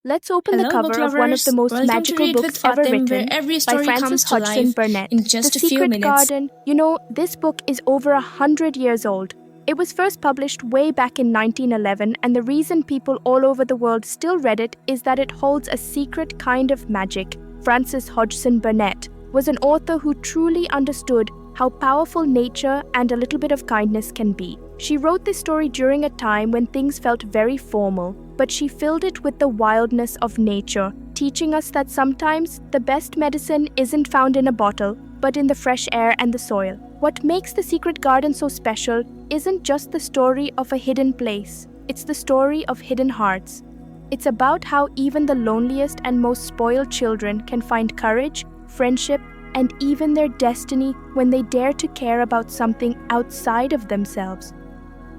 Let's open the Hello, book cover of one of the lovers. most Welcome to magical Read books with ever Fatim, written where every by story Frances comes to Hodgson life Burnett. in just The a few Secret minutes. Garden. This book is over 100 years old. It was first published way back in 1911, and the reason people all over the world still read it is that it holds a secret kind of magic. Frances Hodgson Burnett was an author who truly understood how powerful nature and a little bit of kindness can be. She wrote this story during a time when things felt very formal, but she filled it with the wildness of nature, teaching us that sometimes the best medicine isn't found in a bottle, but in the fresh air and the soil. What makes The Secret Garden so special isn't just the story of a hidden place, it's the story of hidden hearts. It's about how even the loneliest and most spoiled children can find courage, friendship, and even their destiny when they dare to care about something outside of themselves.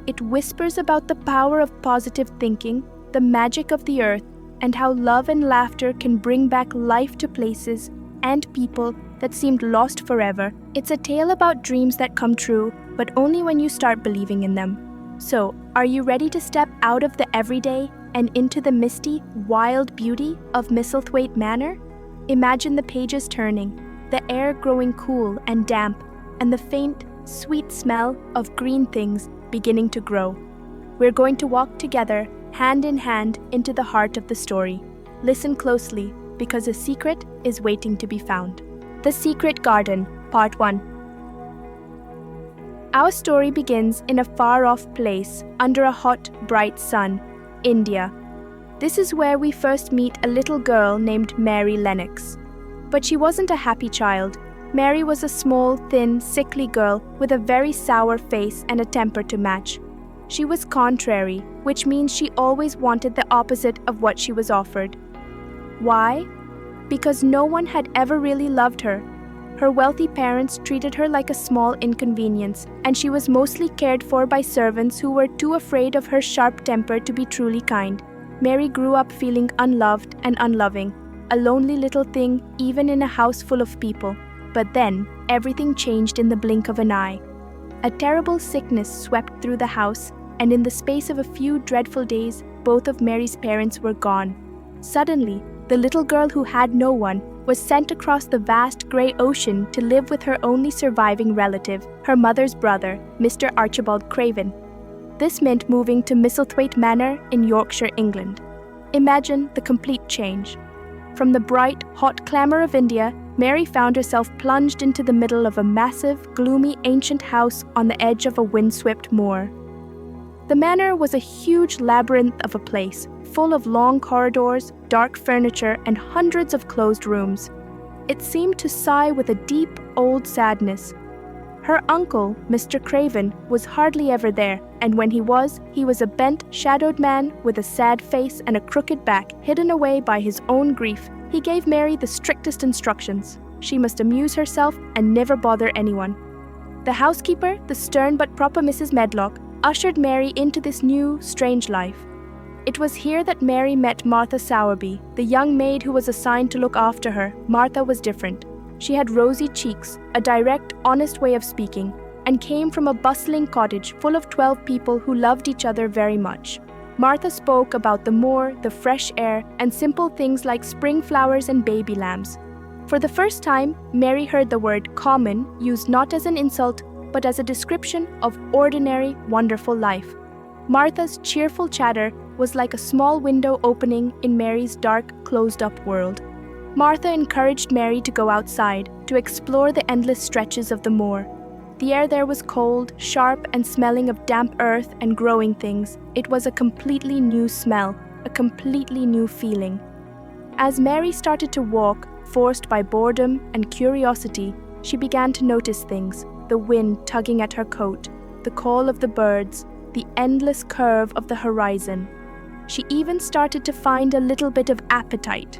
It whispers about the power of positive thinking, the magic of the earth, and how love and laughter can bring back life to places and people that seemed lost forever. It's a tale about dreams that come true, but only when you start believing in them. So, are you ready to step out of the everyday and into the misty, wild beauty of Misselthwaite Manor? Imagine the pages turning, the air growing cool and damp, and the faint, sweet smell of green things beginning to grow. We're going to walk together, hand in hand, into the heart of the story. Listen closely, because a secret is waiting to be found. The Secret Garden, Part 1. Our story begins in a far-off place under a hot, bright sun, India. This is where we first meet a little girl named Mary Lennox. But she wasn't a happy child. Mary was a small, thin, sickly girl with a very sour face and a temper to match. She was contrary, which means she always wanted the opposite of what she was offered. Why? Because no one had ever really loved her. Her wealthy parents treated her like a small inconvenience, and she was mostly cared for by servants who were too afraid of her sharp temper to be truly kind. Mary grew up feeling unloved and unloving, a lonely little thing even in a house full of people. But then, everything changed in the blink of an eye. A terrible sickness swept through the house, and in the space of a few dreadful days, both of Mary's parents were gone. Suddenly, the little girl who had no one was sent across the vast grey ocean to live with her only surviving relative, her mother's brother, Mr. Archibald Craven. This meant moving to Misselthwaite Manor in Yorkshire, England. Imagine the complete change. From the bright, hot clamour of India, Mary found herself plunged into the middle of a massive, gloomy, ancient house on the edge of a windswept moor. The manor was a huge labyrinth of a place, full of long corridors, dark furniture, and hundreds of closed rooms. It seemed to sigh with a deep, old sadness. Her uncle, Mr. Craven, was hardly ever there, and when he was a bent, shadowed man with a sad face and a crooked back, hidden away by his own grief. He gave Mary the strictest instructions. She must amuse herself and never bother anyone. The housekeeper, the stern but proper Mrs. Medlock, ushered Mary into this new, strange life. It was here that Mary met Martha Sowerby, the young maid who was assigned to look after her. Martha was different. She had rosy cheeks, a direct, honest way of speaking, and came from a bustling cottage full of 12 people who loved each other very much. Martha spoke about the moor, the fresh air, and simple things like spring flowers and baby lambs. For the first time, Mary heard the word common used not as an insult, but as a description of ordinary, wonderful life. Martha's cheerful chatter was like a small window opening in Mary's dark, closed-up world. Martha encouraged Mary to go outside, to explore the endless stretches of the moor. The air there was cold, sharp, and smelling of damp earth and growing things. It was a completely new smell, a completely new feeling. As Mary started to walk, forced by boredom and curiosity, she began to notice things: the wind tugging at her coat, the call of the birds, the endless curve of the horizon. She even started to find a little bit of appetite.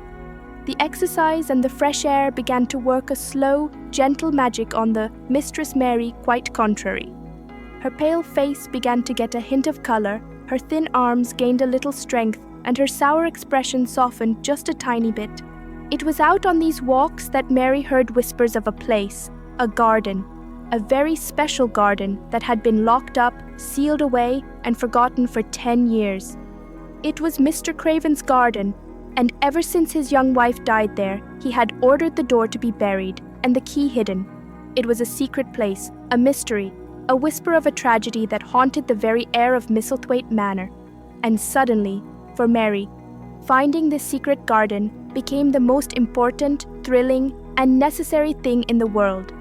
The exercise and the fresh air began to work a slow, gentle magic on the Mistress Mary, quite contrary. Her pale face began to get a hint of colour, her thin arms gained a little strength, and her sour expression softened just a tiny bit. It was out on these walks that Mary heard whispers of a place, a garden, a very special garden that had been locked up, sealed away, and forgotten for 10 years. It was Mr. Craven's garden, and ever since his young wife died there, he had ordered the door to be buried and the key hidden. It was a secret place, a mystery, a whisper of a tragedy that haunted the very air of Misselthwaite Manor. And suddenly, for Mary, finding this secret garden became the most important, thrilling, and necessary thing in the world.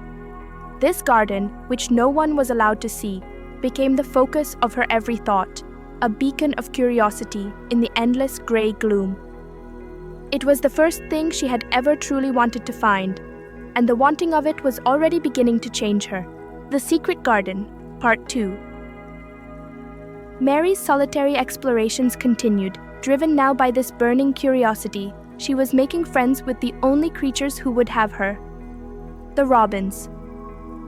This garden, which no one was allowed to see, became the focus of her every thought, a beacon of curiosity in the endless grey gloom. It was the first thing she had ever truly wanted to find, and the wanting of it was already beginning to change her. The Secret Garden, Part 2. Mary's solitary explorations continued, driven now by this burning curiosity. She was making friends with the only creatures who would have her, the robins.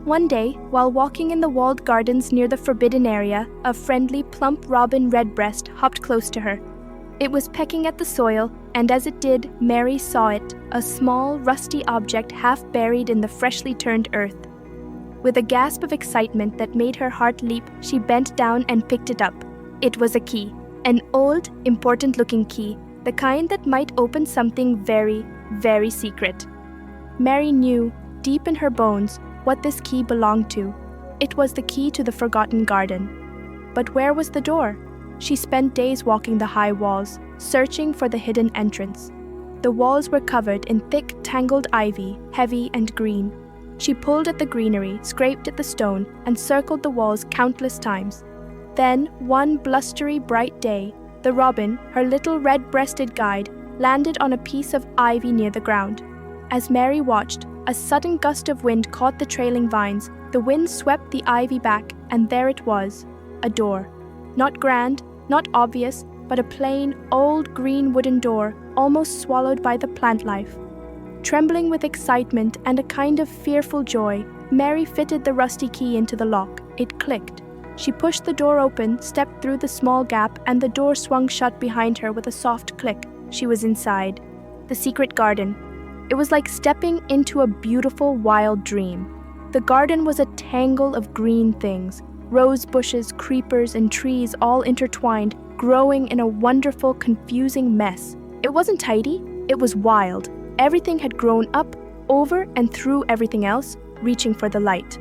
One day, while walking in the walled gardens near the forbidden area, a friendly, plump robin redbreast hopped close to her. It was pecking at the soil, and as it did, Mary saw it, a small, rusty object half buried in the freshly turned earth. With a gasp of excitement that made her heart leap, she bent down and picked it up. It was a key, an old, important-looking key, the kind that might open something very, very secret. Mary knew, deep in her bones, what this key belonged to. It was the key to the forgotten garden. But where was the door? She spent days walking the high walls, searching for the hidden entrance. The walls were covered in thick, tangled ivy, heavy and green. She pulled at the greenery, scraped at the stone, and circled the walls countless times. Then, one blustery, bright day, the robin, her little red-breasted guide, landed on a piece of ivy near the ground. As Mary watched, a sudden gust of wind caught the trailing vines. The wind swept the ivy back, and there it was, a door. Not grand, not obvious, but a plain, old green wooden door, almost swallowed by the plant life. Trembling with excitement and a kind of fearful joy, Mary fitted the rusty key into the lock. It clicked. She pushed the door open, stepped through the small gap, and the door swung shut behind her with a soft click. She was inside. The secret garden. It was like stepping into a beautiful, wild dream. The garden was a tangle of green things, rose bushes, creepers, and trees all intertwined, growing in a wonderful, confusing mess. It wasn't tidy, it was wild. Everything had grown up, over, and through everything else, reaching for the light.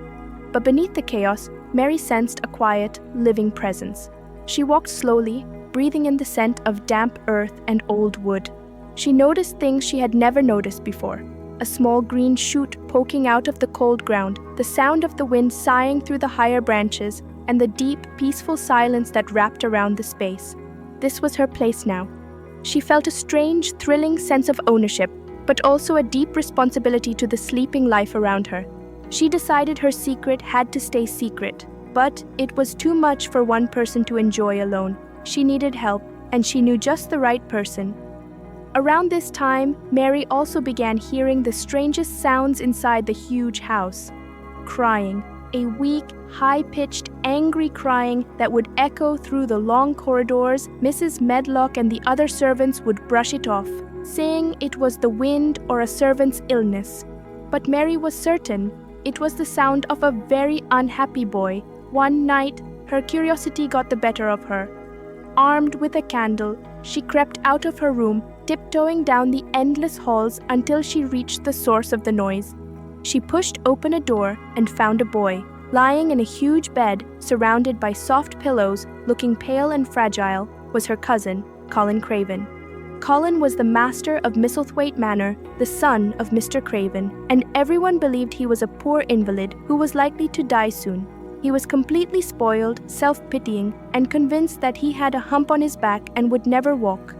But beneath the chaos, Mary sensed a quiet, living presence. She walked slowly, breathing in the scent of damp earth and old wood. She noticed things she had never noticed before. A small green shoot poking out of the cold ground, the sound of the wind sighing through the higher branches, and the deep, peaceful silence that wrapped around the space. This was her place now. She felt a strange, thrilling sense of ownership, but also a deep responsibility to the sleeping life around her. She decided her secret had to stay secret, but it was too much for one person to enjoy alone. She needed help, and she knew just the right person. Around this time, Mary also began hearing the strangest sounds inside the huge house. Crying, a weak, high-pitched, angry crying that would echo through the long corridors. Mrs. Medlock and the other servants would brush it off, saying it was the wind or a servant's illness. But Mary was certain it was the sound of a very unhappy boy. One night, her curiosity got the better of her. Armed with a candle, she crept out of her room, tiptoeing down the endless halls until she reached the source of the noise. She pushed open a door and found a boy, lying in a huge bed, surrounded by soft pillows, looking pale and fragile, was her cousin, Colin Craven. Colin was the master of Misselthwaite Manor, the son of Mr. Craven, and everyone believed he was a poor invalid who was likely to die soon. He was completely spoiled, self-pitying, and convinced that he had a hump on his back and would never walk.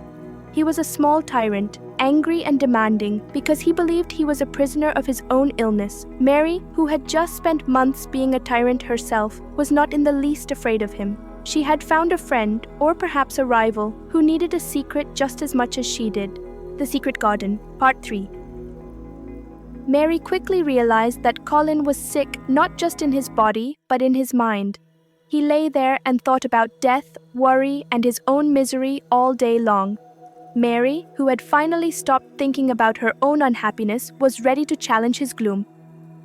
He was a small tyrant, angry and demanding because he believed he was a prisoner of his own illness. Mary, who had just spent months being a tyrant herself, was not in the least afraid of him. She had found a friend, or perhaps a rival, who needed a secret just as much as she did. The Secret Garden, Part 3. Mary quickly realized that Colin was sick not just in his body, but in his mind. He lay there and thought about death, worry, and his own misery all day long. Mary, who had finally stopped thinking about her own unhappiness, was ready to challenge his gloom.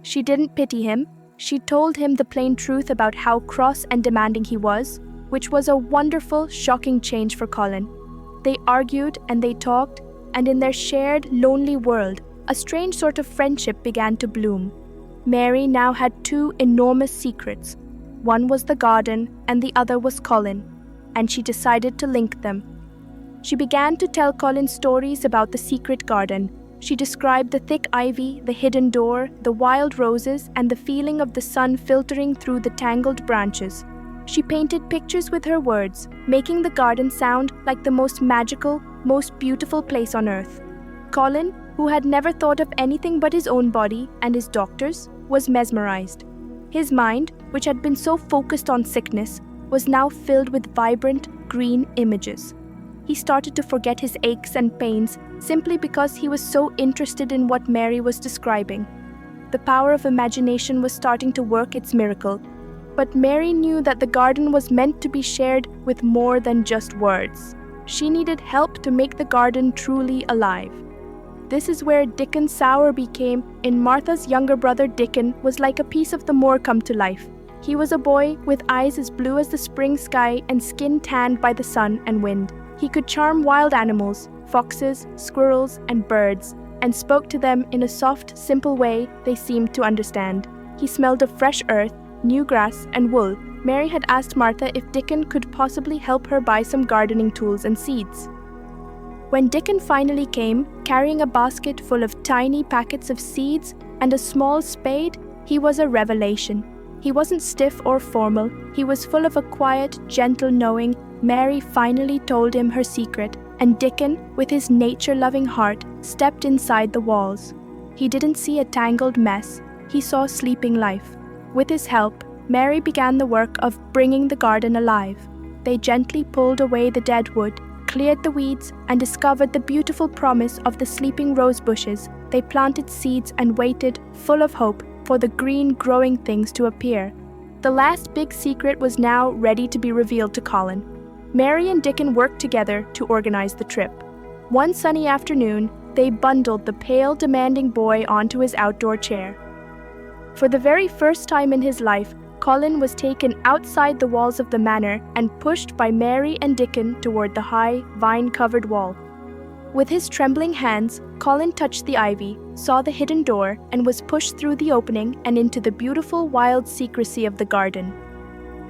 She didn't pity him. She told him the plain truth about how cross and demanding he was, which was a wonderful, shocking change for Colin. They argued and they talked, and in their shared, lonely world, a strange sort of friendship began to bloom. Mary now had two enormous secrets. One was the garden, and the other was Colin, and she decided to link them. She began to tell Colin stories about the secret garden. She described the thick ivy, the hidden door, the wild roses, and the feeling of the sun filtering through the tangled branches. She painted pictures with her words, making the garden sound like the most magical, most beautiful place on earth. Colin, who had never thought of anything but his own body and his doctors, was mesmerized. His mind, which had been so focused on sickness, was now filled with vibrant, green images. He started to forget his aches and pains simply because he was so interested in what Mary was describing. The power of imagination was starting to work its miracle. But Mary knew that the garden was meant to be shared with more than just words. She needed help to make the garden truly alive. This is where Dickon Sowerby came in. Martha's younger brother Dickon was like a piece of the moor come to life. He was a boy with eyes as blue as the spring sky and skin tanned by the sun and wind. He could charm wild animals, foxes, squirrels, and birds, and spoke to them in a soft, simple way they seemed to understand. He smelled of fresh earth, new grass, and wool. Mary had asked Martha if Dickon could possibly help her buy some gardening tools and seeds. When Dickon finally came, carrying a basket full of tiny packets of seeds and a small spade, he was a revelation. He wasn't stiff or formal. He was full of a quiet, gentle knowing. Mary finally told him her secret, and Dickon, with his nature-loving heart, stepped inside the walls. He didn't see a tangled mess. He saw sleeping life. With his help, Mary began the work of bringing the garden alive. They gently pulled away the dead wood, cleared the weeds, and discovered the beautiful promise of the sleeping rose bushes. They planted seeds and waited, full of hope, for the green growing things to appear. The last big secret was now ready to be revealed to Colin. Mary and Dickon worked together to organize the trip. One sunny afternoon, they bundled the pale, demanding boy onto his outdoor chair. For the very first time in his life, Colin was taken outside the walls of the manor and pushed by Mary and Dickon toward the high, vine-covered wall. With his trembling hands, Colin touched the ivy, saw the hidden door, and was pushed through the opening and into the beautiful wild secrecy of the garden.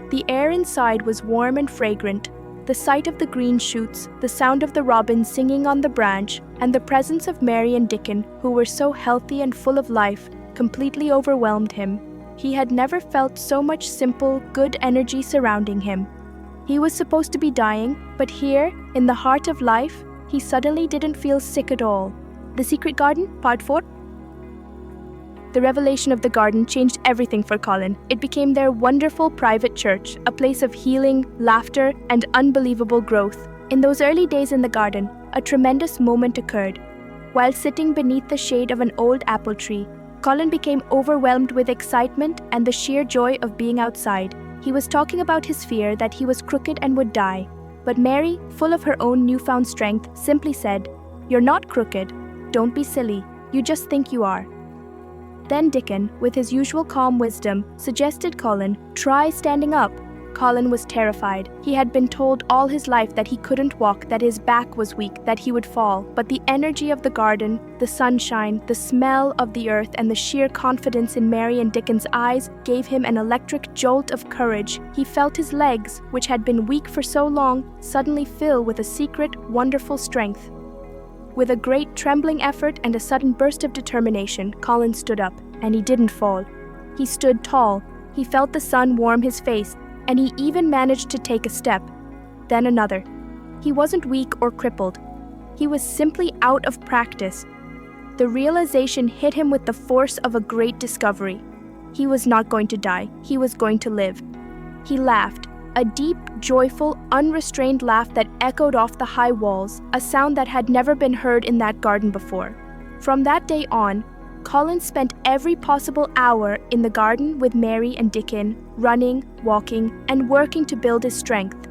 The air inside was warm and fragrant. The sight of the green shoots, the sound of the robins singing on the branch, and the presence of Mary and Dickon, who were so healthy and full of life, completely overwhelmed him. He had never felt so much simple, good energy surrounding him. He was supposed to be dying, but here, in the heart of life, he suddenly didn't feel sick at all. The Secret Garden, Part 4. The revelation of the garden changed everything for Colin. It became their wonderful private church, a place of healing, laughter, and unbelievable growth. In those early days in the garden, a tremendous moment occurred. While sitting beneath the shade of an old apple tree, Colin became overwhelmed with excitement and the sheer joy of being outside. He was talking about his fear that he was crooked and would die. But Mary, full of her own newfound strength, simply said, "You're not crooked. Don't be silly. You just think you are." Then Dickon, with his usual calm wisdom, suggested Colin, "Try standing up." Colin was terrified. He had been told all his life that he couldn't walk, that his back was weak, that he would fall. But the energy of the garden, the sunshine, the smell of the earth, and the sheer confidence in Mary and Dickon's eyes gave him an electric jolt of courage. He felt his legs, which had been weak for so long, suddenly fill with a secret, wonderful strength. With a great trembling effort and a sudden burst of determination, Colin stood up, and he didn't fall. He stood tall. He felt the sun warm his face, and he even managed to take a step, then another. He wasn't weak or crippled. He was simply out of practice. The realization hit him with the force of a great discovery. He was not going to die. He was going to live. He laughed, a deep, joyful, unrestrained laugh that echoed off the high walls, a sound that had never been heard in that garden before. From that day on, Colin spent every possible hour in the garden with Mary and Dickon, running, walking, and working to build his strength.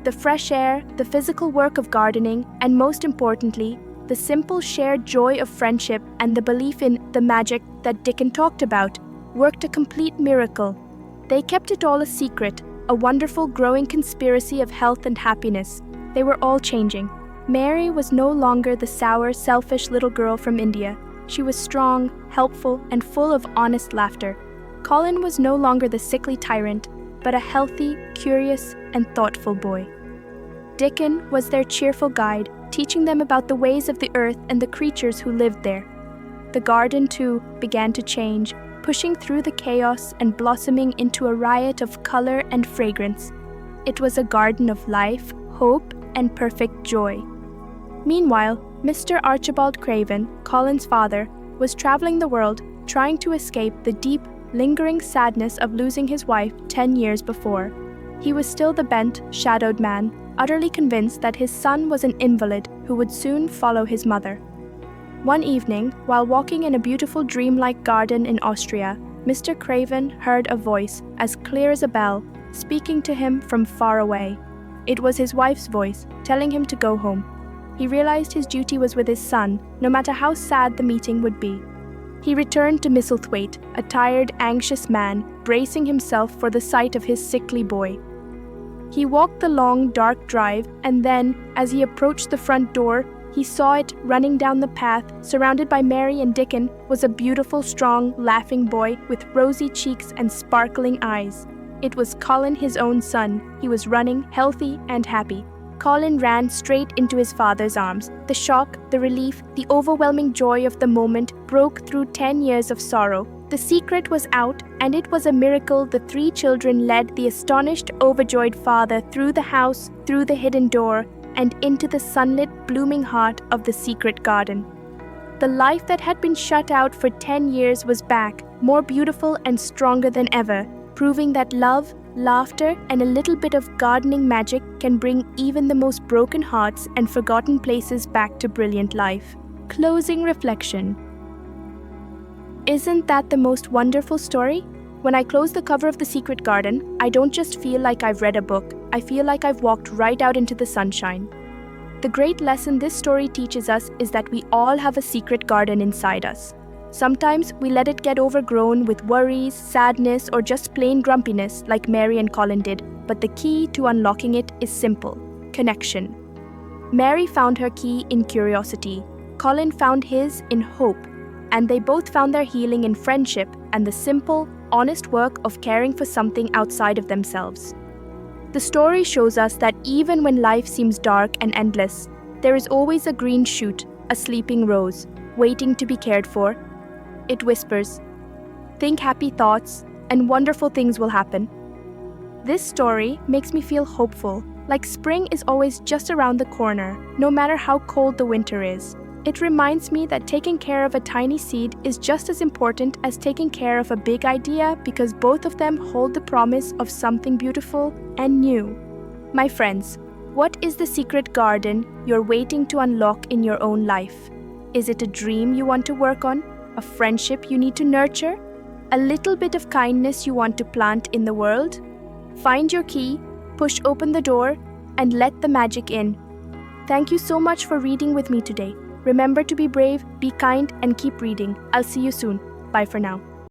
The fresh air, the physical work of gardening, and most importantly, the simple shared joy of friendship and the belief in the magic that Dickon talked about, worked a complete miracle. They kept it all a secret, a wonderful growing conspiracy of health and happiness. They were all changing. Mary was no longer the sour, selfish little girl from India. She was strong, helpful, and full of honest laughter. Colin was no longer the sickly tyrant, but a healthy, curious, and thoughtful boy. Dickon was their cheerful guide, teaching them about the ways of the earth and the creatures who lived there. The garden, too, began to change, pushing through the chaos and blossoming into a riot of color and fragrance. It was a garden of life, hope, and perfect joy. Meanwhile, Mr. Archibald Craven, Colin's father, was traveling the world, trying to escape the deep, lingering sadness of losing his wife 10 years before. He was still the bent, shadowed man, utterly convinced that his son was an invalid who would soon follow his mother. One evening, while walking in a beautiful dreamlike garden in Austria, Mr. Craven heard a voice, as clear as a bell, speaking to him from far away. It was his wife's voice, telling him to go home. He realized his duty was with his son, no matter how sad the meeting would be. He returned to Misselthwaite, a tired, anxious man, bracing himself for the sight of his sickly boy. He walked the long, dark drive, and then, as he approached the front door, he saw it running down the path, surrounded by Mary and Dickon, was a beautiful, strong, laughing boy with rosy cheeks and sparkling eyes. It was Colin, his own son. He was running, healthy and happy. Colin ran straight into his father's arms. The shock, the relief, the overwhelming joy of the moment broke through 10 years of sorrow. The secret was out, and it was a miracle the three children led the astonished, overjoyed father through the house, through the hidden door, and into the sunlit, blooming heart of the secret garden. The life that had been shut out for 10 years was back, more beautiful and stronger than ever, proving that love, laughter, and a little bit of gardening magic can bring even the most broken hearts and forgotten places back to brilliant life. Closing reflection. Isn't that the most wonderful story? When I close the cover of The Secret Garden, I don't just feel like I've read a book, I feel like I've walked right out into the sunshine. The great lesson this story teaches us is that we all have a secret garden inside us. Sometimes we let it get overgrown with worries, sadness, or just plain grumpiness like Mary and Colin did, but the key to unlocking it is simple: connection. Mary found her key in curiosity, Colin found his in hope, and they both found their healing in friendship and the simple, honest work of caring for something outside of themselves. The story shows us that even when life seems dark and endless, there is always a green shoot, a sleeping rose, waiting to be cared for. It whispers, "Think happy thoughts, and wonderful things will happen." This story makes me feel hopeful, like spring is always just around the corner, no matter how cold the winter is. It reminds me that taking care of a tiny seed is just as important as taking care of a big idea, because both of them hold the promise of something beautiful and new. My friends, what is the secret garden you're waiting to unlock in your own life? Is it a dream you want to work on? A friendship you need to nurture? A little bit of kindness you want to plant in the world? Find your key, push open the door, and let the magic in. Thank you so much for reading with me today. Remember to be brave, be kind, and keep reading. I'll see you soon. Bye for now.